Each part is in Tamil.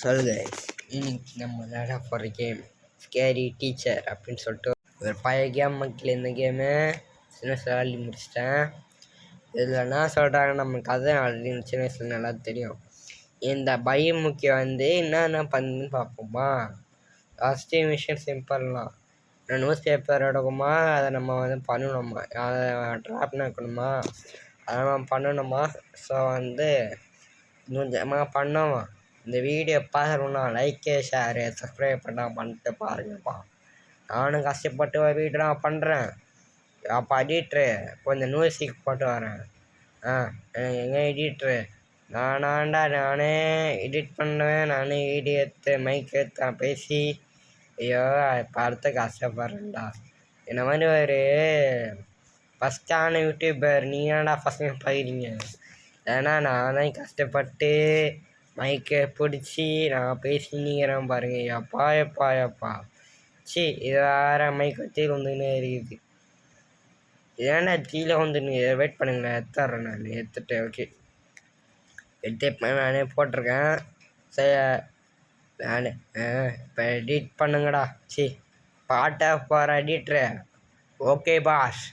சொல்லுங்க, இன்னைக்கு நம்ம விளையாட போகிற கேம் ஸ்கேரி டீச்சர் அப்படின்னு சொல்லிட்டு ஒரு பழைய கேம். மக்கள் இந்த கேமு சின்ன வயசில் விளையாடி முடிச்சிட்டேன். இதில் என்ன சொல்கிறாங்க, நம்ம கதை ஆல்ரெடி சின்ன வயசில் நல்லா தெரியும். இந்த பயமுக்கிய என்னென்ன பண்ணுன்னு பார்ப்போமா. ஃபஸ்ட்டு விஷயம் சிம்பிள்லாம், நியூஸ் பேப்பர் எடுக்குமா, அதை நம்ம பண்ணணுமா, அதை ட்ராப் பண்ணணுமா, அதை நம்ம பண்ணணுமா. ஸோ கொஞ்சமாக பண்ணோம். இந்த வீடியோ பார்க்கணுன்னா லைக்கு ஷேரு சப்ஸ்கிரைப் பண்ணிட்டு பாருங்கப்பா. நானும் கஷ்டப்பட்டு ஒரு வீடியோ நான் பண்ணுறேன். அப்போ எடிட்ரு கொஞ்சம் மியூசிக் போட்டு வரேன். எங்கே எடிட்ரு நானே எடிட் பண்ணுவேன். நானே வீடியோ எடுத்து மைக் எடுத்து நான் பேசி ஐயோ பார்த்து கஷ்டப்படுறேன்டா. இந்த மாதிரி ஒரு ஃபஸ்ட்டான யூடியூபர் நீ ஏன்டா ஃபஸ்ட்டு பார்க்குறீங்க? ஏன்னா நானே கஷ்டப்பட்டு மைக்கை பிடிச்சி நான் பேசினிக்கிறேன் பாருங்க. எப்பா சி இது வேறு மைக் கீழே வந்துன்னே இருக்குது. ஏன்னா கீழே வெயிட் பண்ணுங்களேன், எடுத்துட்றேன். நான் எடுத்துட்டு ஓகே எடுத்து நானே போட்டிருக்கேன். சரி நான் இப்போ எடிட் பண்ணுங்கடா. சி பாட்டை போகிற எடிட்ரு. Okay boss.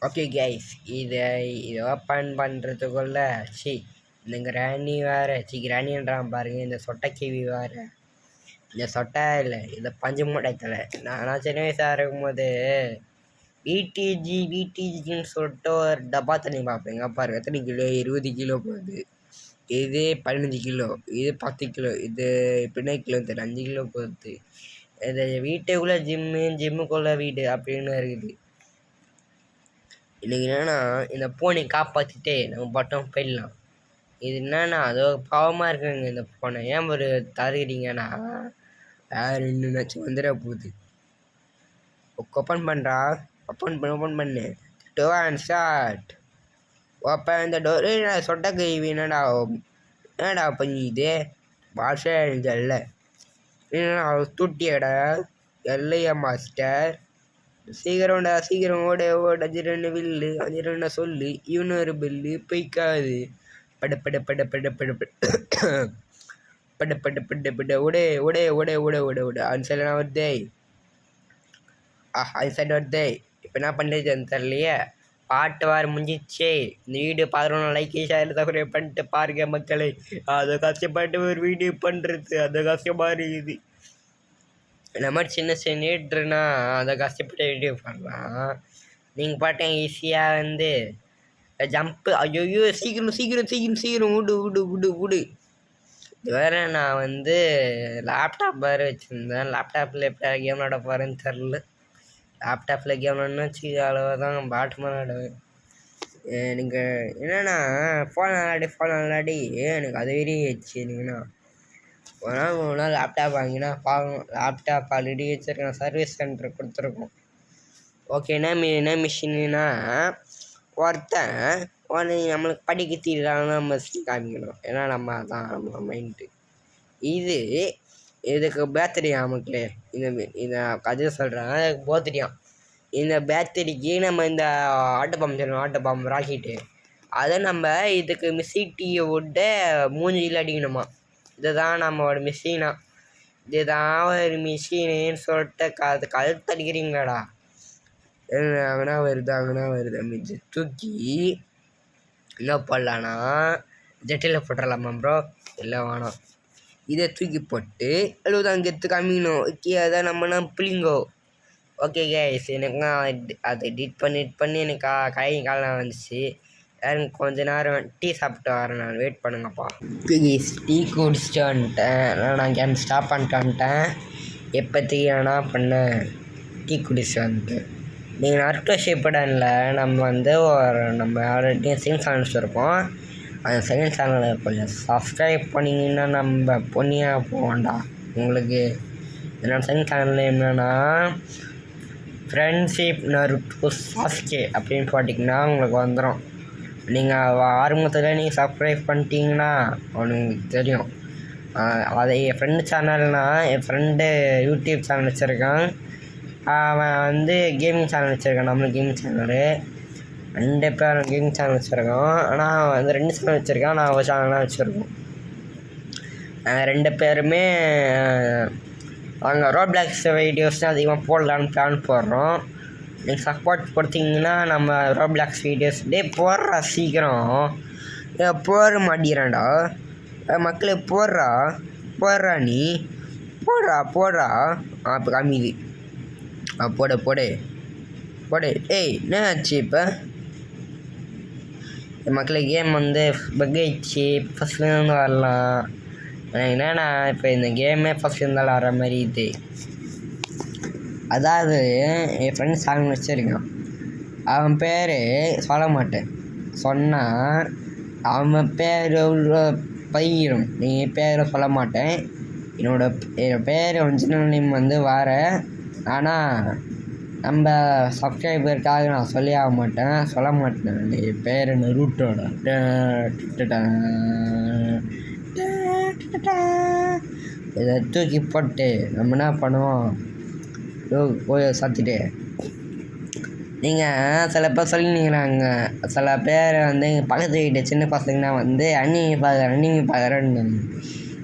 ஓகே கைஸ், இதை ஓப்பன் பண்ணுறதுக்குள்ள இந்த கிராணி வேறு கிராணின்றான் பாருங்க, இந்த சொட்டைக்கிவி வேறு, இந்த சொட்டை இல்லை இந்த பஞ்சு மூட்டைத்தலை. நான் சின்ன வயசாக இருக்கும்போது விடிஜின்னு சொல்லிட்டு ஒரு டப்பா தண்ணி பார்ப்பேங்க. பாருங்க எத்தனை கிலோ, 20 கிலோ போகுது. இது 15 கிலோ, இது 10 கிலோ, இது எப்படின்னா கிலோ தெரியல, 5 கிலோ போகுது. இது வீட்டுக்குள்ளே ஜிம்முக்குள்ளே வீடு அப்படின்னு இருக்குது. இன்னைக்கு என்னன்னா இந்த பூனை காப்பாற்றிட்டு நம்ம பட்டம் போயிடலாம். இது என்னன்னா அதோ பாவமாக இருக்குங்க இந்த பூனை. ஏன் ஒரு தருகிறீங்கன்னா வேறு இன்னும் வந்துட போகுது. ஓப்பன் பண்ணுறா, ஓப்பன் பண்ணு டோர் அண்ட் ஸ்டார்ட். ஓப்பன் இந்த டோர். சொட்ட கைவி என்னடா பண்ணிது பாஷா எழுதல்ல, என்னடா துட்டியடா எல்லையா மாஸ்டர். சீக்கிரம் ஓட 5 வில்லு 5 சொல்லு, இவனொரு பில்லு பொய்க்காது. பட பட பட பட பட பட பட பட பட ஓடே ஓடே ஓடே ஓட ஓட ஓட அன்சைட் வருதே. அன்சைட் வருதே. இப்போ என்ன பண்ணுறது தெரியலையே. பாட்டு வார முடிஞ்சிச்சே. இந்த வீடியோ 11 லைக் ஷேர் சப்ஸ்கிரைப் பண்ணிட்டு பாருங்க மக்களை. அதை கஷ்டப்பட்டு ஒரு வீடியோ பண்ணுறது அதை கஷ்டமாக இருக்குது. இந்த மாதிரி சின்ன நீட்ருன்னா அதை கஷ்டப்பட்டு வீடியோ பண்ணலாம். நீங்கள் பாட்டேன் ஈஸியாக வந்து ஜம்ப்பு. ஐயோ சீக்கிரம் விடு. இது வேறு நான் வந்து லேப்டாப் வேறு வச்சுருந்தேன். லேப்டாப்பில் எப்படி கேம் விளாட போகிறேன்னு தெரில. லேப்டாப்பில் கேம் விளாட்னா அளவு தான் பாட்டு விளாடுவேன். எனக்கு என்னென்னா ஃபோன் விளாடி எனக்கு அது வெறியாச்சு. எனக்குண்ணா ஒரு நாள் லேப்டாப் வாங்கினா பார்க்கணும். லேப்டாப் ஆல்ரெடி வச்சுருக்கேன், சர்வீஸ் சென்டர் கொடுத்துருக்கோம். ஓகே, என்ன மிஷின்னா ஒருத்தன் நம்மளுக்கு படிக்க தீர்றாங்கன்னா நம்ம காமிக்கணும். ஏன்னா நம்ம தான் நம்ம மைண்டு. இதுக்கு பேட்டரியா மக்களே. இந்த கதை சொல்கிறேன், அதுக்கு போத்துட்டியான். இந்த பேட்டரிக்கு நம்ம இந்த ஆட்டோ பம்ப் ராக்கெட்டு அதை நம்ம இதுக்கு மிஸ்ஸிட்டியை விட்டு மூஞ்சியில் அடிக்கணுமா. இதுதான் நம்மளோட மிஷினா. இதுதான் ஒரு மிஷின்னு சொல்லிட்டு கழுத்தடிக்கிறீங்களாடா. அங்கனா வருது மிச்சு தூக்கி என்ன பண்ணலான்னா ஜெட்டில் போட்டுடலாமா ப்ரோ? இல்லை வேணாம், இதை தூக்கி போட்டு அழுவது அங்கே எடுத்து காமிக்கணும். ஓகே, அதான் நம்மனா பிள்ளைங்கோ. ஓகே கேஸ், எனக்கு அதை எடிட் பண்ணி எனக்கு காலம் வந்துச்சு. யாரும் கொஞ்ச நேரம் டீ சாப்பிட்டு வரேன், நான் வெயிட் பண்ணுங்கப்பா. டீ குடிச்சிட்டு வந்துட்டேன். நான் கேம் ஸ்டாப் பண்ணிட்டு வந்துட்டேன். எப்போத்தைக்கு என்ன பண்ணேன், டீ குடிச்சிட்டு வந்துட்டேன். நீங்கள் நருட்டோ ஷிப்புடனில் நம்ம வந்து நம்ம ஆல்ரெடி செகண்ட் சேனல் வச்சுருக்கோம். அந்த செகண்ட் சேனலை கொஞ்சம் சப்ஸ்கிரைப் பண்ணிங்கன்னா நம்ம பொண்ணியாக போவோம்டா. உங்களுக்கு என்னோடய செகண்ட் சேனலில் என்னென்னா ஃப்ரெண்ட்ஷிப் நருட்டோ சாஸ்கே அப்படின்னு போட்டிங்கன்னா உங்களுக்கு வந்துடும். நீங்கள் ஆரம்பத்தில் நீங்கள் சப்ஸ்கிரைப் பண்ணிட்டீங்கன்னா அவனுக்கு தெரியும். அதை என் ஃப்ரெண்டு சேனல்னால், என் ஃப்ரெண்டு யூடியூப் சேனல் வச்சுருக்கான். அவன் வந்து கேமிங் சேனல் வச்சுருக்கான். நம்மளுக்கு கேமிங் சேனலு 2 பேர் கேமிங் சேனல் வச்சுருக்கான். ஆனால் அவன் வந்து 2 சேனல் வச்சுருக்கான், நான் ஒரு சேனல்லாம் வச்சுருக்கோம். 2 பேருமே அங்கே ரோப்ளாக்ஸ் வீடியோஸ் தான் அதிகமாக போடலான்னு பிளான் போடுறோம். நீங்கள் சப்போர்ட் கொடுத்தீங்கன்னா நம்ம ரோப்ளாக்ஸ் வீடியோஸ் போடுறா சீக்கிரம். போட மாட்டேங்கிறான்டா மக்களே. போடுறா நீ போடுறா. இப்போ காமிது. போடு. ஏய் என்ன ஆச்சு இப்போ மக்களே? கேம் வந்து பக்காயிடுச்சு. ஃபஸ்ட்லேருந்து வரலாம். என்னன்னா இப்போ இந்த கேமே ஃபஸ்ட் இருந்தாலும் வர மாதிரி இது. அதாவது என் ஃப்ரெண்ட்ஸ் சேனல் வச்சுருக்கான். அவன் பேர் சொல்ல மாட்டேன், சொன்னால் அவன் பேர் பயிரும். என் பேரை சொல்ல மாட்டேன். என் பேர் ஒரிஜினல் நேம் வந்து வேறு. ஆனால் நம்ம சப்ஸ்கிரைபருக்காக நான் சொல்ல மாட்டேன். என் பேர் நருட்டோட. இதை தூக்கி போட்டு நம்ம என்ன பண்ணுவோம், போய் சாத்திட்டு. நீங்கள் சில பேர் சொல்லிங்கிறாங்க, சில பேர் வந்து பக்கத்து வீட்டு சின்ன பசங்கன்னா வந்து அன்னிங்க பார்க்குறேன்னு.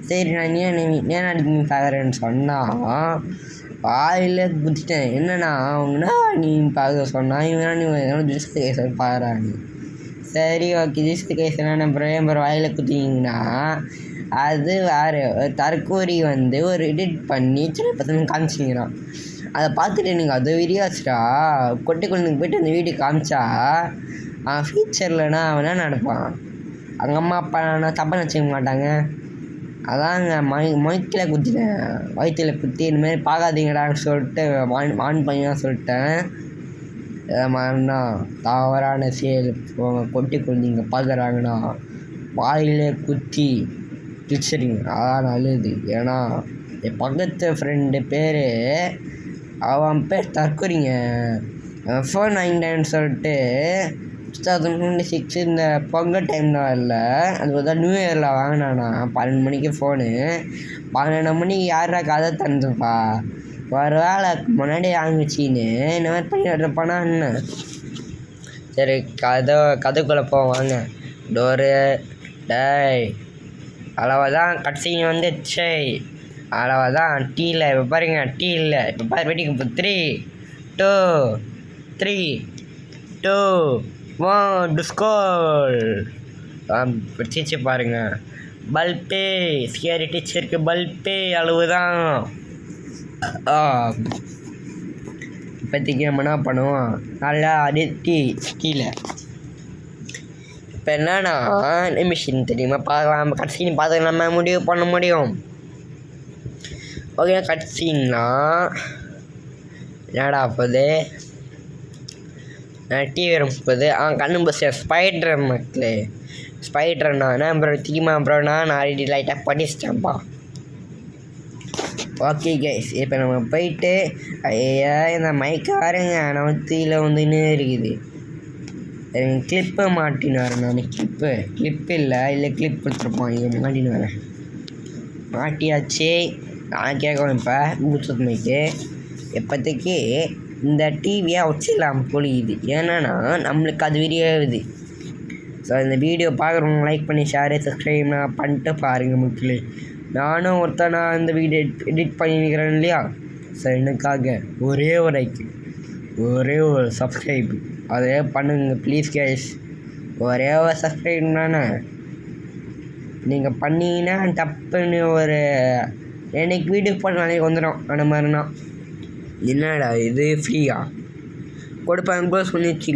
சரி, நான் ஏன் அன்னிங்க பார்க்குறேன்னு சொன்னால் வாயில குத்திட்டேன். என்னண்ணா அவங்கன்னா நீ பார்க்க சொன்னா இவன் நீ ஜிஸ்ட் கேஸ் பாக்குறாங்க. சரி ஓகே ஜிஸ்ட் கேஸ் என்ன அப்புறம் வாயில குத்திங்கன்னா அது வேறு தற்கூரி வந்து ஒரு எடிட் பண்ணி சின்ன பசங்க காமிச்சிங்கிறான். அதை பார்த்துட்டு எனக்கு அது வீடியோஸ்டா கொட்டி குழந்தைக்கு போய்ட்டு அந்த வீடியோ காமிச்சா அவன் ஃபியூச்சர்லனா அவன் என்ன நடப்பான், அவங்க அம்மா அப்பா நான் தப்பாக நினச்சிக்க மாட்டாங்க. அதாங்க மொய்க்கில் குத்திட்டேன், வயிற்றில் குத்தி இந்தமாரி பார்க்காதீங்கடான்னு சொல்லிட்டு வான் பண்ணிதான் சொல்லிட்டேன். மாதிரினா தவறான செயல் கொட்டி குழந்தைங்க பார்க்குறாங்கன்னா வாயிலே குத்தி பிடிச்சிருங்க, அதான் நல்லது. ஏன்னா என் பக்கத்து ஃப்ரெண்டு பேர் அவன் பேர் தற்கொலைங்க. ஃபோன் வாங்கிட்டேன்னு சொல்லிட்டு 2026 இந்த பொங்கல் டைம் தான் இல்லை, அது தான் நியூ இயரில் வாங்கினானா 12 மணிக்கு ஃபோனு. 12 மணிக்கு யாரா கதை தந்துப்பா, ஒரு வேலை முன்னாடி வாங்கிச்சின்னு இந்த மாதிரி பண்ணிட்டு இருப்பானா என்ன. சரி கதைக்குள்ளே போவாங்க. டோரு டேய் அளவுதான் கட்சிங்க வந்துச்சு, அளவுதான் டீயில் இப்போ பாருங்க, டீ இல்லை இப்போ பாரு வெட்டிக்கு இப்போ 3 2 3 2 1 டிஸ்கோல் பிடிச்சிச்சு பாருங்க. பல்பே ஸ்கேரி டீச்சருக்கு பல்பே அளவுதான். இப்போதைக்கு நம்ம என்ன பண்ணுவோம், நல்லா டீ கீழே இப்போ என்னன்னா மிஷின் தெரியுமா பார்க்கலாம், கட்சின்னு பார்த்து நம்ம முடிவு பண்ண முடியும். ஓகே கட்சின்னா என்னடா போகுது டிவி போகுது. கண்ணு பஸ் ஸ்பைடர் மக்களே, ஸ்பைடர்ண்ணா என்ன அப்புறம் தெரியுமா அப்புறம்னா நான் ஆல்ரெடி லைட்டாக படிச்சிட்டேன்ப்பா. ஓகே கைஸ் இப்போ நம்ம போயிட்டு ஐயா இந்த மைக்கு பாருங்க நவத்தியில் வந்து இன்னும் இருக்குது. கிளிப்பை மாட்டின்னு வரேன் நான், கிளிப்பு இல்லை கிளிப் கொடுத்துருப்போம் இங்கே மாட்டின்னு வரேன். மாட்டியாச்சு. நான் கேட்கணும் இப்போ ப்ளூடூத் மைக்கு. இப்போதைக்கு இந்த டிவியை வச்சிடலாம் பொழியுது, ஏன்னா நம்மளுக்கு அது வீடியோவுது. ஸோ இந்த வீடியோ பார்க்குறவங்க லைக் பண்ணி ஷேரு சப்ஸ்கிரைப் பண்ணிட்டு பாருங்கள் மக்களே. நானும் ஒருத்தனா இந்த வீடியோ எடிட் பண்ணிக்கிறேன் இல்லையா. ஸோ எனக்காக ஒரே ஒரு லைக் ஒரே ஒரு சப்ஸ்கிரைப் அதே பண்ணுங்க ப்ளீஸ் கேஷ். ஒரே ஒரு சப்ஸ்கிரைப் தானே நீங்கள் பண்ணிங்கன்னா டப்புன்னு ஒரு எனக்கு வீடியோ போட்டு நாளைக்கு வந்துடும். அந்த மாதிரினா என்னடா இது ஃப்ரீயா கொடுப்பேன் க்ளோஸ் பண்ணிச்சு,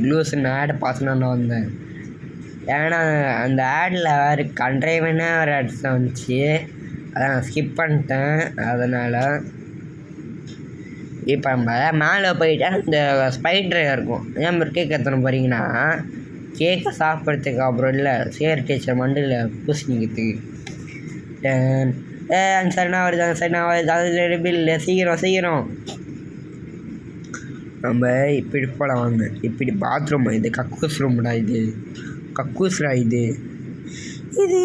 க்ளோஸ் நான் ஆடை பார்த்துனா நான் வந்தேன். ஏன்னா அந்த ஆடில் வேறு கண்ட்ரைவனாக வேறு ஆட்ஸ் தான் வந்துச்சு, அதை நான் ஸ்கிப் பண்ணிட்டேன். அதனால் இப்போ நம்ம மேலே போயிட்டா இந்த ஸ்பைடர் இருக்கும். ஏன் கேக் எத்தனை போகிறீங்கன்னா கேக்கை சாப்பிட்றதுக்கு அப்புறம் இல்லை சேர் டீச்சர் மண்டில் பூசணிக்கிறதுக்கு. அந்த சைடுனா வருது, அந்த சைடுனா வருது, அது பில்லு சீக்கிரம் நம்ம இப்படி போகலாம் வாங்க. இப்படி பாத்ரூம் இது கக்கூஸ் ரூம்டா, இது கக்கூஸ்ரா, இது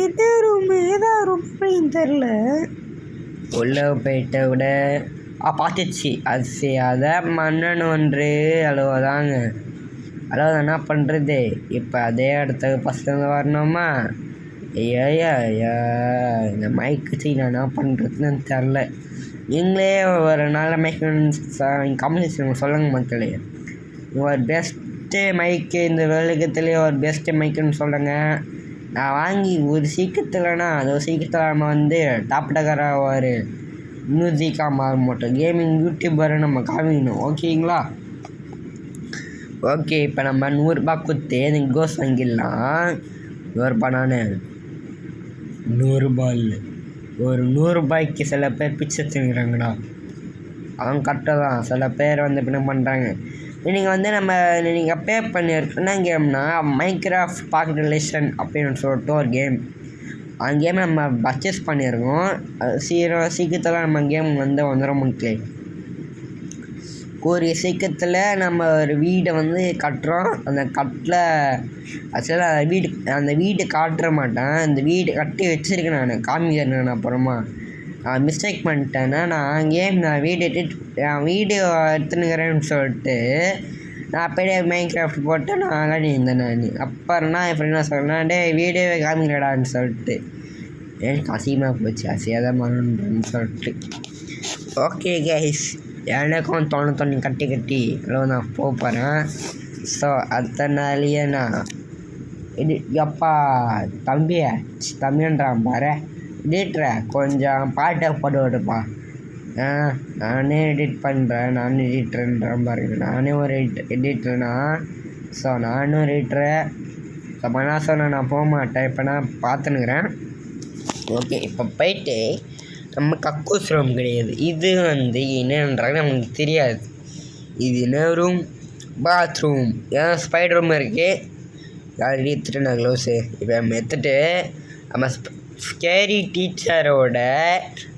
என்ன ரூமு ஏதாவது ரூம் அப்படின்னு தெரில. உள்ளே போயிட்ட விட பார்த்துச்சு அது சரி, அதை மன்னன் ஒன்று அளவுதாங்க. அளவு என்ன பண்ணுறது, இப்போ அதே இடத்துக்கு பசங்க வரணுமா. ஐயா இந்த மைக்கு சரி நான் என்ன பண்ணுறதுன்னு தெரில. நீங்களே ஒரு நல்ல மைக்கு கம்யூனிஸ்ட் சொல்லுங்க மக்களே. ஒரு பெஸ்ட்டு மைக்கு இந்த உலகத்துலேயே ஒரு பெஸ்ட்டு மைக்குன்னு சொல்லுங்கள். நான் வாங்கி ஒரு சீக்கிரத்தில்னா அது ஒரு சீக்கிரத்தில் நம்ம வந்து டாப் டக்கரா ஒரு மியூசிக்காக மாற மாட்டோம், கேமிங் யூடியூபரை நம்ம காமிக்கணும். ஓகேங்களா. ஓகே இப்போ நம்ம 100 ரூபா கொடுத்து எனக்கு கோஸ் வாங்கிடலாம். 100 ரூபா நான் 100 ரூபா இல்லை, ஒரு 100 ரூபாய்க்கு சில பேர் பிச்சை திங்குறாங்கடா. அவங்க கரெக்டாக தான். சில பேர் வந்து என்ன பண்ணுறாங்க, நீங்கள் வந்து நம்ம நீங்கள் பே பண்ணியிருக்கோன்னா கேம்னா மைன்கிராஃப்ட் பாக்கெட் ரிலேஷன் அப்படின்னு சொல்லிட்டு ஒரு கேம். அந்த கேம் நம்ம பர்ச்சேஸ் பண்ணியிருக்கோம். சீக்கிரத்தில் நம்ம கேம் வந்து வந்துடும் முன்னே. ஒரு சீக்கிரத்தில் நம்ம ஒரு வீடை வந்து கட்டுறோம். அந்த கட்டில் ஆக்சுவலாக அந்த வீடு காட்டுற மாட்டேன், அந்த வீடு கட்டி வச்சுருக்கேன் நான் காமிக்கிறேன். அப்புறமா மிஸ்டேக் பண்ணிட்டேன்னா நான் வீடியோ எடுத்துனுக்கிறேன்னு சொல்லிட்டு நான் அப்படியே மைன்கிராஃப்ட் போட்டு நான் விளையாடிருந்தேன். நான் அப்புறம்னா என் ஃப்ரெண்ட் என்ன சொல்கிறேன், டே வீடியோவே காமிக்கிறடான்னு சொல்லிட்டு எனக்கு அசிங்கமாக போச்சு. அசியாதான் பண்ணணுன்னு சொல்லிட்டு ஓகே கைஸ், எனக்கும் தோணி கட்டி நான் போகிறேன். ஸோ அதனாலேயே நான் இது எப்பா தம்பின்றான் பாரு எடிட்ரை கொஞ்சம் பாட்டை போட்டு விடுப்பா. நானே எடிட் பண்ணுறேன், நானே எடிட்ருன்றேன் பாருங்க. நானே ஒரு எடிட்ருனா. ஸோ நானும் எடிட்ரு. ஸோ நான் சொன்னேன் நான் போக மாட்டேன். இப்போ நான் பார்த்துனுக்குறேன். ஓகே, இப்போ போயிட்டு நம்ம கக்கூஸ் ரூம் கிடையாது, இது என்னன்றாங்க நமக்கு தெரியாது. இது என்ன ரூம்? பாத்ரூம். ஏன் ஸ்பைடர் ரூம் இருக்குது. ஆல்ரெடி எடுத்துட்டு நான் க்ளவுஸு. இப்போ நம்ம எடுத்துகிட்டு நம்ம ஸ்கேரி டீச்சரோட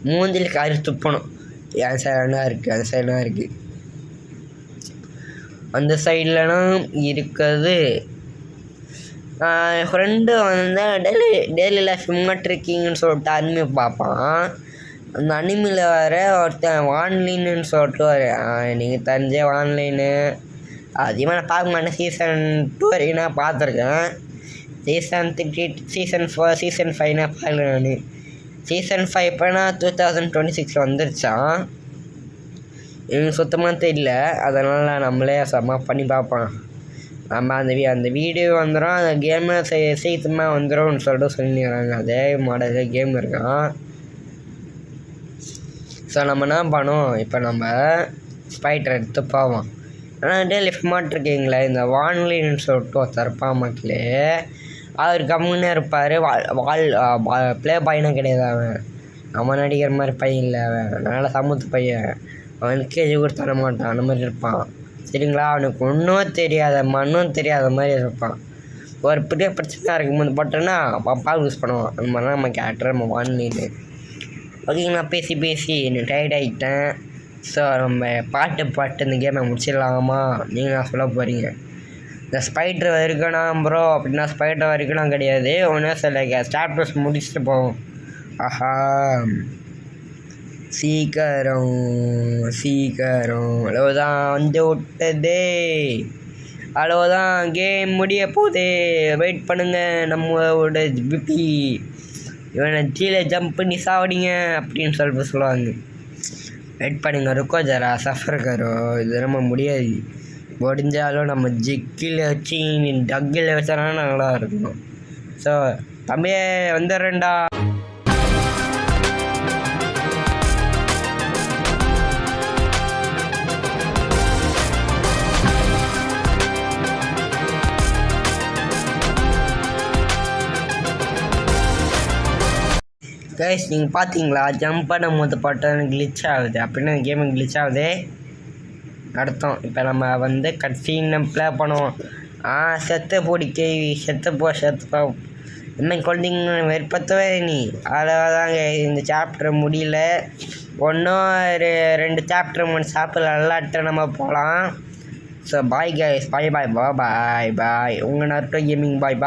மூஞ்சில் காரி துப்பணும். என் சைடுனா இருக்குது, அந்த சைடுலாம் இருக்குது. அந்த சைட்லலாம் இருக்கிறது என் ஃப்ரெண்டு டெய்லி லைஃப் மாட்டிருக்கீங்கன்னு சொல்லிட்டு அனிமே பார்ப்பான். அந்த அனிமையில் வேறு ஒருத்தன் ஆன்லைன்னு சொல்லிட்டு நீங்கள் தெரிஞ்ச ஆன்லைனு அதிகமாக நான் பார்க்க மாட்டேன். சீசன் 2 வரைக்கும் நான் பார்த்துருக்கேன். சீசன் 3, சீசன் 4, சீசன் 5 நான் பார்க்கல. நான் சீசன் 5 இப்போனா 2026 வந்துருச்சான். எனக்கு சுத்தமாக தெரியல, அதனால் நம்மளே செம்ம பண்ணி பார்ப்போம். நம்ம அந்த வீடியோ வந்துடும், அந்த கேமு சீக்கிரமாக வந்துடும்னு சொல்லிட்டு சொல்லிடுறாங்க. அதே மாடலில் கேம் இருக்கான். ஸோ நம்ம என்ன பண்ணோம், இப்போ நம்ம ஸ்பைடர் எடுத்து போவோம். ஆனால் டெய்லி மாட்டிருக்கீங்களே இந்த வான்லின்னு சொல்லிட்டு ஒருத்தர் இருப்பான் மக்களே. அவர் கம்முன்னே இருப்பார். ப்ளே பாயினும் கிடையாது. அவன் நடிக்கிற மாதிரி பையன் இல்லை, அதனால் சமூத்து பையன். அவனுக்கு கேஜி கூட தர மாட்டான், அந்த மாதிரி இருப்பான். சரிங்களா? அவனுக்கு ஒன்றும் தெரியாத மண்ணும் தெரியாத மாதிரி இருப்பான். ஒரு பெரிய பிரச்சனை இருக்கும்போது போட்டோன்னா அப்பா யூஸ் பண்ணுவான். அந்த மாதிரி தான் நம்ம கேரக்டர் நம்ம வான்லின்னு. ஓகேங்களா? பேசி நான் டயர்ட் ஆகிட்டேன். ஸோ நம்ம பாட்டு இந்த கேமை முடிச்சிடலாமா? நீங்கள் சொல்ல போகிறீங்க. இந்த ஸ்பைடர் வரைக்கணும் ப்ரோ அப்படின்னா ஸ்பைடர் வரைக்கணும் கிடையாது. ஒன்றும் சில சாப்டர்ஸ் முடிச்சுட்டு போவோம். ஆஹா, சீக்கிரம் அவ்வளோதான் வந்து விட்டதே. அவ்வளோதான், கேம் முடிய போதே. வெயிட் பண்ணுங்கள். நம்மளோட பிபி இவனை கீழே ஜம்ப் பண்ணி சாவடிங்க அப்படின்னு சொல்லுவாங்க. வெயிட் பண்ணுங்க, ருக்கோ ஜரா சஃபர் கரோ. இது நம்ம முடியாது. முடிஞ்சாலும் நம்ம ஜிக்கில் வச்சு டக்கில் வச்சாலும் நல்லா இருக்கணும். ஸோ தம்பியே வந்துடுறேன்டா. கைஸ், நீங்கள் பார்த்தீங்களா? ஜம்ப் பண்ணும் போது பட்டன் கிளிச் ஆகுது. அப்படின்னா கேமு கிளிச் ஆகுது அர்த்தம். இப்போ நம்ம கட்சீனை ப்ளே பண்ணுவோம். செத்து போடி கேவி, செத்து போ. இன்னும் குழந்தைங்க வெறுப்பத்தவே நீ. அவ்வளோதாங்க, இந்த சாப்டர் முடியல. ஒன்றும் 2 சாப்டர் 3 சாப்பிட நல்லாட்டு நம்ம போகலாம். ஸோ பாய் கைஸ், பாய். உங்கள் நருட்டோ கேமிங் பாய்.